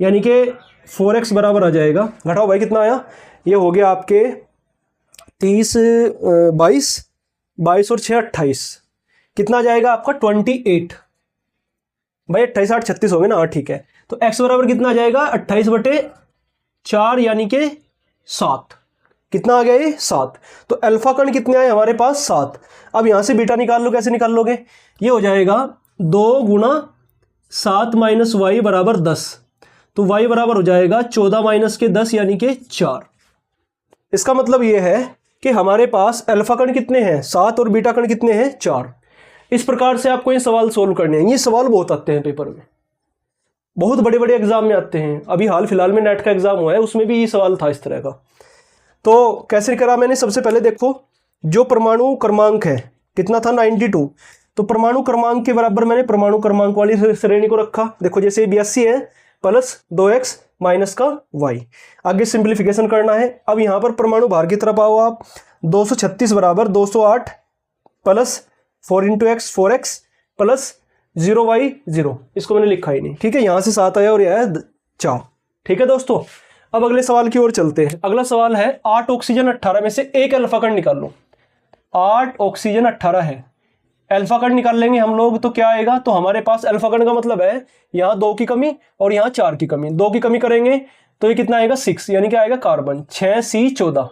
यानी कि 4x बराबर आ जाएगा, घटाओ भाई कितना आया, ये हो गया आपके 30, 22 और 6 28, कितना आ जाएगा आपका 28। भाई 28 8 36 हो गए ना, हाँ ठीक है। तो x बराबर कितना आ जाएगा 28/4 यानी कि 7। कितना आ गया ये 7। तो अल्फा कण कितने आए हमारे पास 7। अब यहां से बीटा निकाल लो, कैसे निकाल लोगे, ये हो जाएगा 2 गुणा 7 माइनस वाई बराबर 10। तो y बराबर हो जाएगा 14 माइनस के 10 यानी कि 4। इसका मतलब ये है कि हमारे पास अल्फा कण कितने हैं 7 और बीटा कण कितने हैं 4। इस प्रकार से आपको ये सवाल सोल्व करने हैं। ये सवाल बहुत आते हैं पेपर में, बहुत बड़े बड़े एग्जाम में आते हैं। अभी हाल फिलहाल में नेट का एग्जाम हुआ है, उसमें भी ये सवाल था इस तरह का। तो कैसे करा मैंने, सबसे पहले देखो जो परमाणु क्रमांक है कितना था 92, तो परमाणु क्रमांक के बराबर मैंने परमाणु क्रमांक वाली श्रेणी को रखा। देखो जैसे 82 है प्लस 2x माइनस का y, आगे सिंप्लीफिकेशन करना है। अब यहाँ पर परमाणु भार की तरफ आओ आप, 236 बराबर 208 plus 4 into x 4x plus 0y 0, इसको मैंने लिखा ही नहीं, ठीक है। यहाँ से 7 आया और यह है 4, ठीक है दोस्तों। अब अगले सवाल की ओर चलते हैं। अगला सवाल है 8 ऑक्सीजन 18 में से एक अल्फा कण निकाल लो। 8 ऑक्सीजन 18 है, अल्फा कण निकाल लेंगे हम लोग तो क्या आएगा, तो हमारे पास अल्फा कण का मतलब है यहाँ 2 की कमी और यहाँ 4 की कमी। 2 की कमी करेंगे तो ये कितना आएगा 6, यानी क्या आएगा कार्बन 6C14।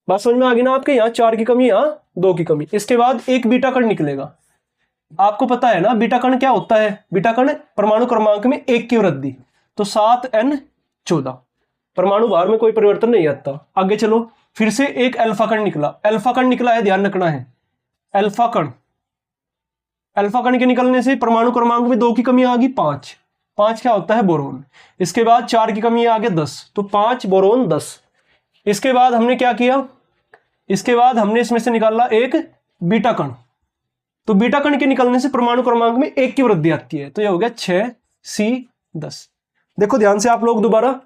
बात समझ में आ गई ना आपके, यहाँ 4 की कमी यहाँ 2 की कमी। इसके बाद एक बीटा कण निकलेगा। आपको पता है ना बीटा कण क्या होता है, बीटा कण परमाणु क्रमांक में 1 की वृद्धि, तो 7n14, परमाणु भार में कोई परिवर्तन नहीं आता। आगे चलो, फिर से एक अल्फा कण निकला। अल्फा कण निकला है, ध्यान रखना है, अल्फा कण। अल्फा कण के निकलने से परमाणु क्रमांक में 2 की कमी आ गई 5, 5 क्या होता है बोरोन। इसके बाद 4 की कमी आ गई 10, तो 5 बोरोन 10। इसके बाद हमने क्या किया, इसके बाद हमने इसमें से निकाला एक बीटा कण। तो बीटा कण के निकलने से परमाणु क्रमांक में 1 की वृद्धि आती है। तो ये हो गया 6C10। देखो ध्यान से आप लोग दोबारा,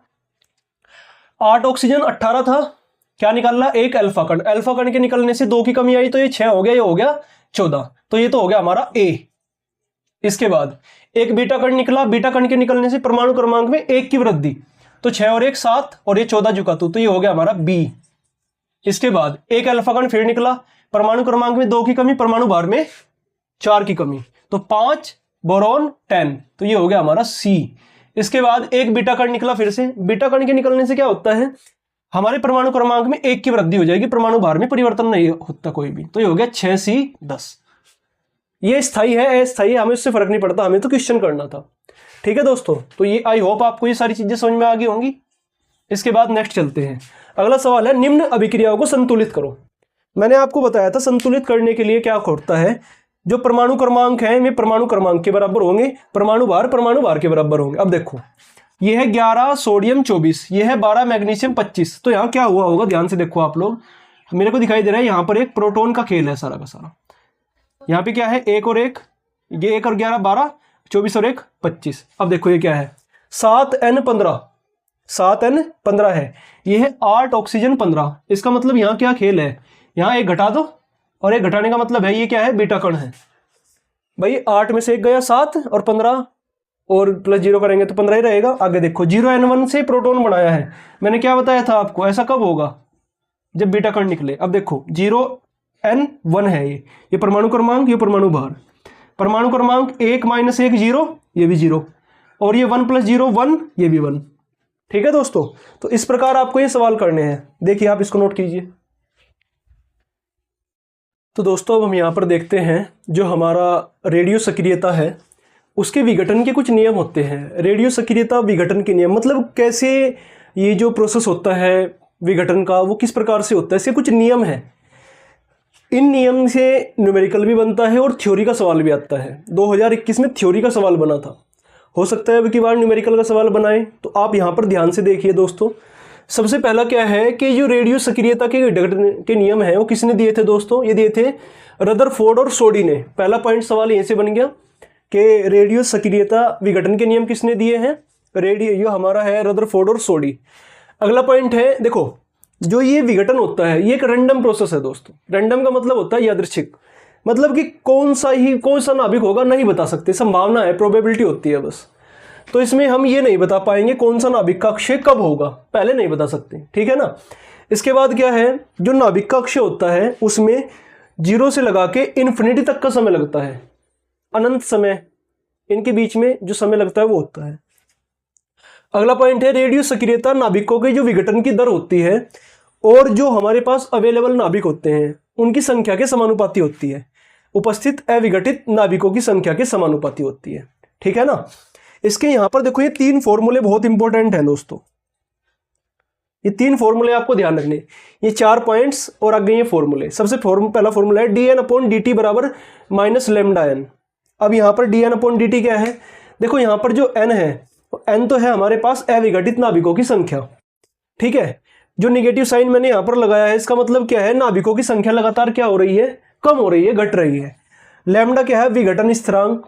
8 ऑक्सीजन 18 था, क्या निकालना, एक अल्फा कण। अल्फा कण के निकलने से 2 की कमी आई तो ये 6 हो गया, ये हो गया 14। तो ये तो हो गया हमारा A। इसके बाद एक बीटा कण निकला, बीटा कण के निकलने से परमाणु क्रमांक में 1 की वृद्धि, तो 6 और 1 7 और ये 14 जुका तो ये हो गया हमारा B। इसके बाद एक अल्फा कण फिर निकला, परमाणु क्रमांक में 2 की कमी, परमाणु भार में 4 की कमी, तो 5 बोरॉन 10, तो ये हो गया हमारा C। इसके बाद एक बीटा कण निकला फिर से, बीटा कण के निकलने से क्या होता है, हमारे परमाणु क्रमांक में 1 की वृद्धि हो जाएगी, परमाणु भार में परिवर्तन नहीं होता कोई भी, तो ये हो गया 6C10। ये स्थायी है, अस्थायी, हमें इससे फर्क नहीं पड़ता, हमें तो क्वेश्चन करना था। ठीक है दोस्तों, तो ये आई होप आपको ये सारी चीजें समझ में आ गई होंगी। इसके बाद नेक्स्ट चलते हैं, अगला सवाल है निम्न अभिक्रियाओं को संतुलित करो। मैंने आपको बताया था संतुलित करने के लिए क्या होता है, जो परमाणु क्रमांक है वे परमाणु क्रमांक के बराबर होंगे, परमाणु भार के बराबर होंगे। अब देखो ये है 11 सोडियम 24, ये है 12 मैग्नीशियम 25। तो यहाँ क्या हुआ होगा, ध्यान से देखो आप लोग, मेरे को दिखाई दे रहा है यहाँ पर एक प्रोटॉन का खेल है सारा का सारा। यहाँ पे क्या है, 1 और 1, ये 1 और 11 12, 24 और 1 25। अब देखो ये क्या है, 7N15, 7N15 है, ये है 8 ऑक्सीजन 15। इसका मतलब यहाँ क्या खेल है, यहाँ एक घटा दो और एक घटाने का मतलब है ये क्या है, बीटा कण है भाई। 8 में से 1 गया 7 और 15 और प्लस 0 करेंगे तो 15 ही रहेगा। आगे देखो 0N1 से प्रोटॉन बनाया है, मैंने क्या बताया था आपको, ऐसा कब होगा, जब बीटा कण निकले। अब देखो 0N1 है, ये परमाणु क्रमांक, ये परमाणु भार, परमाणु क्रमांक 1 - 1 0, ये भी 0, और ये 1 + 0 1, ये भी 1। ठीक है दोस्तों, तो इस प्रकार आपको ये सवाल करने हैं। देखिए आप इसको नोट कीजिए। तो दोस्तों अब हम यहाँ पर देखते हैं जो हमारा रेडियो सक्रियता है उसके विघटन के कुछ नियम होते हैं। रेडियो सक्रियता विघटन के नियम मतलब कैसे ये जो प्रोसेस होता है विघटन का वो किस प्रकार से होता है, इसके कुछ नियम है। इन नियम से न्यूमेरिकल भी बनता है और थ्योरी का सवाल भी आता है। 2021 में थ्योरी का सवाल बना था, हो सकता है अब की बार न्यूमेरिकल का सवाल बनाए। तो आप यहाँ पर ध्यान से देखिए दोस्तों, सबसे पहला क्या है कि जो रेडियो सक्रियता के विघटन के नियम हैं वो किसने दिए थे दोस्तों, ये दिए थे रदरफोर्ड और सोडी ने। पहला पॉइंट सवाल यहीं से बन गया कि रेडियो सक्रियता विघटन के नियम किसने दिए हैं, रेडियो ये हमारा है रदरफोर्ड और सोडी। अगला पॉइंट है, देखो जो ये विघटन होता है ये एक रैंडम प्रोसेस है दोस्तों। रैंडम का मतलब होता है यादृच्छिक, मतलब कि कौन सा नाभिक होगा नहीं बता सकते, संभावना है, प्रोबेबिलिटी होती है बस। तो इसमें हम ये नहीं बता पाएंगे कौन सा नाभिक का अक्षय कब होगा, पहले नहीं बता सकते, ठीक है ना। इसके बाद क्या है, जो नाभिक का अक्षय होता है उसमें 0 से लगा के इन्फिनिटी तक का समय लगता है, अनंत समय इनके बीच में जो समय लगता है वो होता है। अगला पॉइंट है रेडियो सक्रियता नाभिकों के जो विघटन की दर होती है और जो हमारे पास अवेलेबल नाभिक होते हैं उनकी संख्या के समानुपाती होती है, उपस्थित अविघटित नाभिकों की संख्या के समानुपाती होती है, ठीक है ना। इसके यहाँ पर देखो ये 3 फॉर्मूले बहुत इंपॉर्टेंट हैं दोस्तों, ये 3 फॉर्मूले आपको ध्यान रखने, ये 4 पॉइंट्स और आगे ये फॉर्मूले। सबसे पहला फॉर्मूला है dN/dt बराबर -λn। अब यहाँ पर dN/dt क्या है, देखो यहाँ पर जो n है, n तो है हमारे पास अविघटित नाभिकों की संख्या, ठीक है। जो निगेटिव साइन मैंने यहाँ पर लगाया है इसका मतलब क्या है, नाभिकों की संख्या लगातार क्या हो रही है, कम हो रही है, घट रही है। लैम्डा क्या है, विघटन स्थिरांक,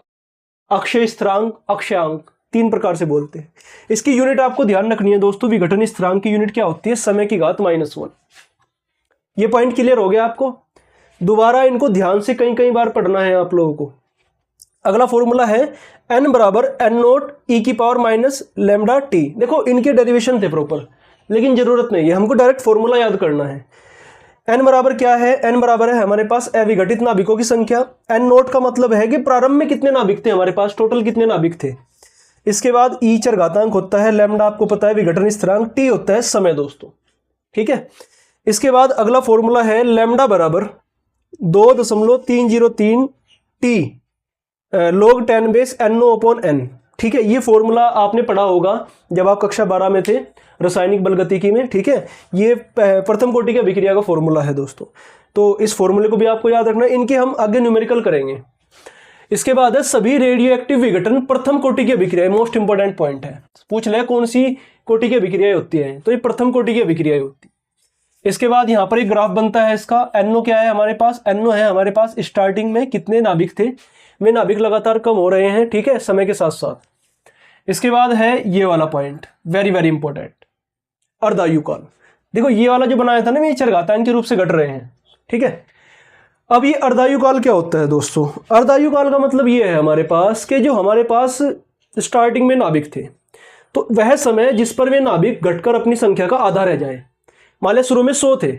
अक्षय स्थिरांक, अक्षयांक, 3 प्रकार से बोलते हैं। इसकी यूनिट आपको ध्यान रखनी है दोस्तों, विघटन स्थिरांक की यूनिट क्या होती है, समय की घात -1। ये पॉइंट क्लियर हो गया आपको, दोबारा इनको ध्यान से कई बार पढ़ना है आप लोगों को। अगला फॉर्मूला है n बराबर n0 e⁻ λt। देखो इनके डेरिवेशन थे प्रॉपर, लेकिन जरूरत नहीं है, हमको डायरेक्ट फॉर्मूला याद करना है। n बराबर क्या है, n बराबर है हमारे पास अविघटित नाभिकों की संख्या। n0 का मतलब है कि प्रारंभ में कितने नाभिक थे हमारे पास, टोटल कितने नाभिक थे। इसके बाद e चरघातांक होता है, लैम्डा आपको पता है विघटन स्थिरांक, t होता है समय दोस्तों, ठीक है। इसके बाद अगला फॉर्मूला है लैम्डा बराबर 2.303 t log 10 NO/n, ठीक है। ये फॉर्मूला आपने पढ़ा होगा जब आप कक्षा 12 में थे रासायनिक बलगतिकी में, ठीक है। ये प्रथम कोटि की अभिक्रिया का फॉर्मूला है दोस्तों, तो इस फॉर्मूले को भी आपको याद रखना है, इनके हम आगे न्यूमेरिकल करेंगे। इसके बाद है सभी रेडियो एक्टिव विघटन प्रथम कोटि की अभिक्रिया, मोस्ट इंपॉर्टेंट पॉइंट है, पूछ ले कौन सी कोटि की अभिक्रियाएं होती है, तो ये प्रथम कोटि की अभिक्रियाएं होती है। इसके बाद यहाँ पर एक ग्राफ बनता है इसका। एनओ क्या है हमारे पास, एनओ है हमारे पास स्टार्टिंग में कितने नाभिक थे, वे नाभिक लगातार कम हो रहे हैं, ठीक है, समय के साथ साथ। इसके बाद है ये वाला पॉइंट, वेरी वेरी इंपॉर्टेंट, अर्धायुकाल। देखो ये वाला जो बनाया था ना, ये चरघातांक के रूप से घट रहे हैं, ठीक है। अब ये अर्धायुकाल क्या होता है दोस्तों? अर्धायुकाल का मतलब ये है हमारे पास कि जो हमारे पास स्टार्टिंग में नाभिक थे, तो वह समय जिस पर वे नाभिक घटकर अपनी संख्या का आधा रह जाए। मान लिया शुरू में 100 थे,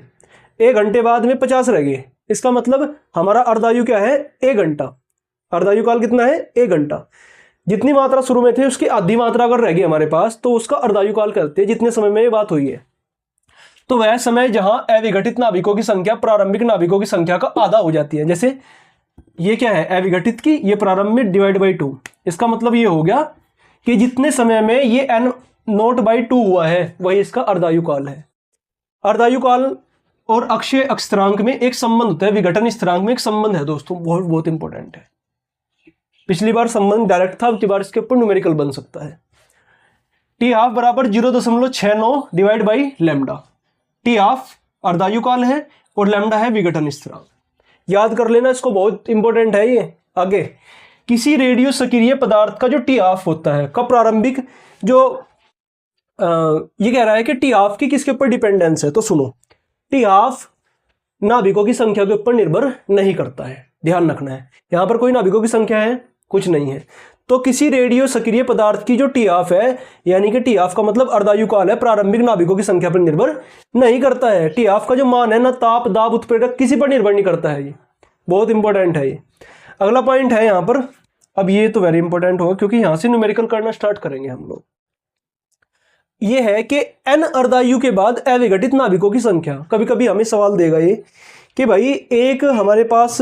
1 घंटे बाद में 50 रह गए, इसका मतलब हमारा अर्धायु क्या है, 1 घंटा। अर्धायुकाल कितना है, 1 घंटा। जितनी मात्रा शुरू में थे उसकी आधी मात्रा अगर रह गई हमारे पास, तो उसका अर्धायुकाल कहते हैं, जितने समय में ये बात हुई है। तो वह समय जहां अविघटित नाभिकों की संख्या प्रारंभिक नाभिकों की संख्या का आधा हो जाती है। जैसे ये क्या है, अविघटित की, ये प्रारंभिक डिवाइड बाई 2। इसका मतलब ये हो गया कि जितने समय में ये n नॉट बाई 2 हुआ है, वही इसका अर्धायुकाल है। अर्धायुकाल और अक्षय स्थिरांक में एक संबंध होता है, विघटन स्थिरांक में एक संबंध है दोस्तों, बहुत बहुत इंपॉर्टेंट है। पिछली बार संबंध डायरेक्ट था, अब बार इसके ऊपर न्यूमेरिकल बन सकता है। टी हाफ बराबर 0.69 divide by lambda. T half अर्धायुकाल है और लैम्डा है विघटन स्थिरांक। याद कर लेना इसको, बहुत इंपॉर्टेंट है ये। आगे, किसी रेडियो सक्रिय पदार्थ का जो टी हाफ होता है का प्रारंभिक जो ये कह रहा है कि टी हाफ की किसके ऊपर डिपेंडेंस है, तो सुनो, टी हाफ नाभिकों की संख्या के ऊपर निर्भर नहीं करता है, ध्यान रखना है। यहां पर कोई नाभिकों की संख्या है, कुछ नहीं है। तो किसी रेडियो सक्रिय पदार्थ की जो टी हाफ है, यानी कि टी हाफ का मतलब अर्धायुकाल है, प्रारंभिक नाभिकों की संख्या पर निर्भर नहीं करता है। टी हाफ का जो मान है ना, ताप, दाब, उत्प्रेरक किसी पर निर्भर नहीं करता है। ये बहुत इंपॉर्टेंट है ये। अगला पॉइंट है यहां पर, अब ये तो वेरी इंपॉर्टेंट होगा क्योंकि यहां से न्यूमेरिकल करना स्टार्ट करेंगे हम लोग। ये है कि n अर्धायु के बाद अविघटित नाभिकों की संख्या। कभी कभी हमें सवाल देगा ये कि भाई एक हमारे पास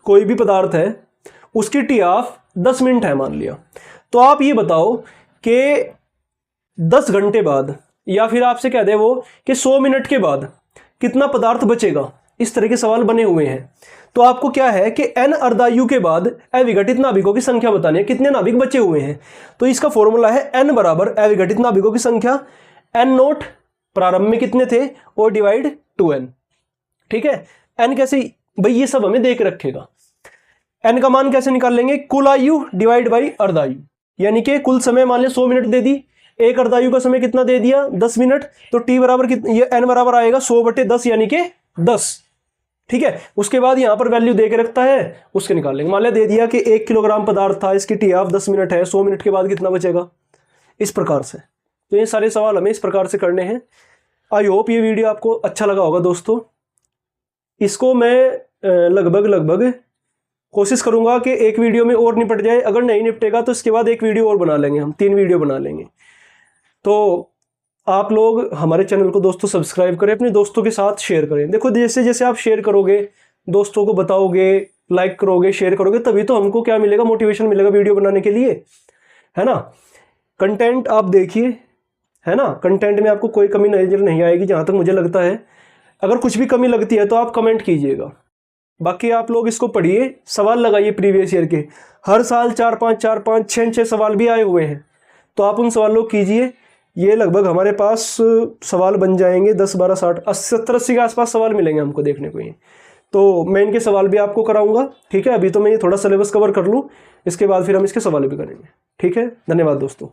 कोई भी पदार्थ है, उसकी टी हाफ 10 मिनट है मान लिया, तो आप ये बताओ कि 10 घंटे बाद, या फिर आपसे कह दे वो कि 100 मिनट के बाद कितना पदार्थ बचेगा। इस तरह के सवाल बने हुए हैं। तो आपको क्या है कि n अर्धायु के बाद अविघटित नाभिकों की संख्या बतानी है, कितने नाभिक बचे हुए हैं। तो इसका फॉर्मूला है n बराबर अविघटित नाभिकों की संख्या n नोट प्रारंभ में कितने थे और डिवाइड 2n, ठीक है। n कैसे भाई, ये सब हमें देख रखेगा। n का मान कैसे निकाल लेंगे, कुल आयु डिवाइड बाई अर्धायु, यानी कि कुल समय मान लिया 100 मिनट दे दी, एक अर्धायु का समय कितना दे दिया, 10 मिनट, तो t बराबर ये n बराबर आएगा 100/10 यानी कि 10, ठीक है। उसके बाद यहां पर वैल्यू दे के रखता है, उसके निकाल लेंगे। मान लिया दे दिया कि 1 किलोग्राम पदार्थ था, इसकी टी हाफ 10 मिनट है, 100 मिनट के बाद कितना बचेगा, इस प्रकार से। तो ये सारे सवाल हमें इस प्रकार से करने हैं। आई होप ये वीडियो आपको अच्छा लगा होगा दोस्तों। इसको मैं लगभग कोशिश करूंगा कि एक वीडियो में और निपट जाए। अगर नहीं निपटेगा तो इसके बाद एक वीडियो और बना लेंगे, हम 3 वीडियो बना लेंगे। तो आप लोग हमारे चैनल को दोस्तों सब्सक्राइब करें, अपने दोस्तों के साथ शेयर करें। देखो जैसे जैसे आप शेयर करोगे, दोस्तों को बताओगे, लाइक करोगे, शेयर करोगे, तभी तो हमको क्या मिलेगा, मोटिवेशन मिलेगा वीडियो बनाने के लिए, है ना। कंटेंट आप देखिए, है ना, कंटेंट में आपको कोई कमी नजर नहीं आएगी जहाँ तक मुझे लगता है। अगर कुछ भी कमी लगती है तो आप कमेंट कीजिएगा। बाकी आप लोग इसको पढ़िए, सवाल लगाइए प्रीवियस ईयर के। हर साल 4-5, 6 सवाल भी आए हुए हैं, तो आप उन सवालों को कीजिए। ये लगभग हमारे पास सवाल बन जाएंगे 10, 12, 60, 70-80 के आसपास सवाल मिलेंगे हमको देखने को। ये तो मैं इनके सवाल भी आपको कराऊंगा, ठीक है। अभी तो मैं ये थोड़ा सिलेबस कवर कर लूँ, इसके बाद फिर हम इसके सवाल भी करेंगे, ठीक है। धन्यवाद दोस्तों।